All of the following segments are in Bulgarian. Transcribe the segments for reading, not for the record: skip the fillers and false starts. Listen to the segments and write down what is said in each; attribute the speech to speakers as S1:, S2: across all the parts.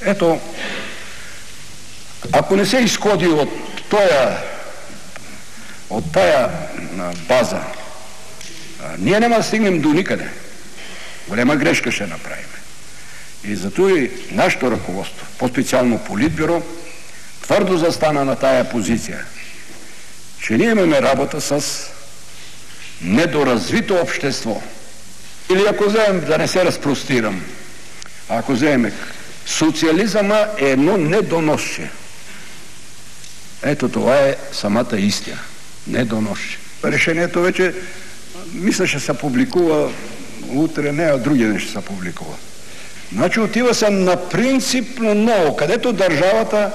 S1: Ето, ако не се изходи от тая база, ние няма да стигнем до никъде. Голема грешка ще направим. И зато и нашето ръководство, по-специално Политбюро, твърдо застана на тая позиция, че ние имаме работа с недоразвито общество. Или ако вземем, да не се разпростирам, ако вземем, социализъма е едно недоносче. Ето това е самата истина. Недоносче. Решението вече, мисля, ще се публикува утре, не, а други ден ще се публикува. Значи отива се на принципно ново, където държавата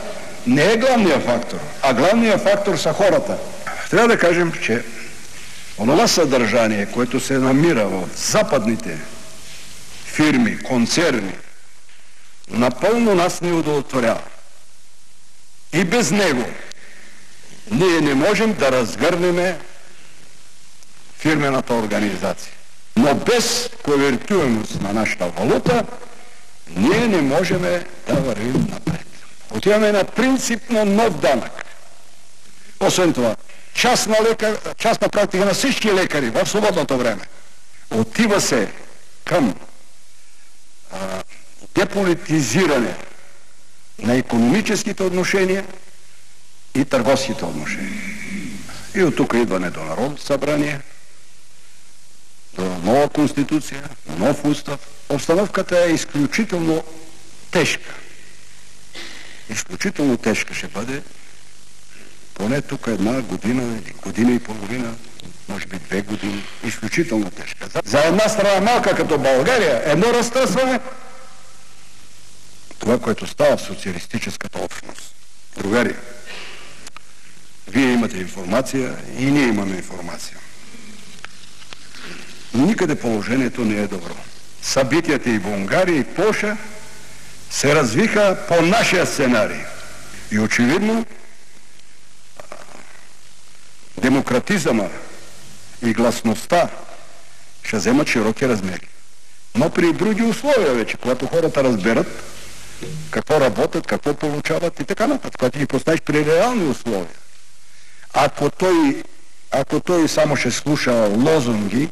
S1: не е главният фактор, а главният фактор са хората. Трябва да кажем, че онова съдържание, което се намира в западните фирми, концерни, напълно нас не удовлетворява. И без него ние не можем да разгърнем фирмената организация. Но без конвертуемост на нашата валута ние не можем да вървим напред. Отиваме на принципно нов данък. Освен това, частна практика на всички лекари в свободното време. Отива се към деполитизиране на икономическите отношения и търговските отношения. И от тук идване до Народното събрание, до нова конституция, нов устав. Обстановката е изключително тежка. Изключително тежка ще бъде поне тук една година или година и половина, може би 2 години. Изключително тежка. За една страна малка като България, едно разтърсване. Това, което става в социалистическата общност. Другари, вие имате информация и ние имаме информация. Никъде положението не е добро. Събитията и в Унгария, и в Полша се развиха по нашия сценарий. И очевидно демократизъма и гласността ще вземат широки размери. Но при други условия вече, когато хората разберат какво работят, какво получават и така нататък, когато ги поставиш при реални условия. Ако той само ще слуша лозунги,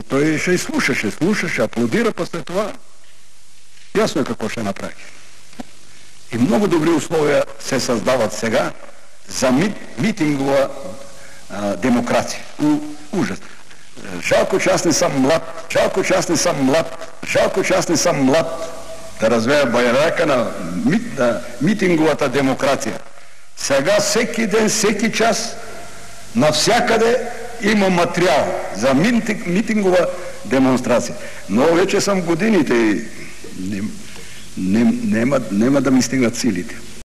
S1: той ще слуша, ще аплодира, после това ясно е какво ще направи. И много добри условия се създават сега за митингова демокрация. Ужас. Жалко, че аз не съм млад, да развея байрака на митинговата демокрация. Сега всеки ден, всеки час, навсякъде има материал за митингова демонстрация. Но вече съм годините и няма да ми стигнат силите.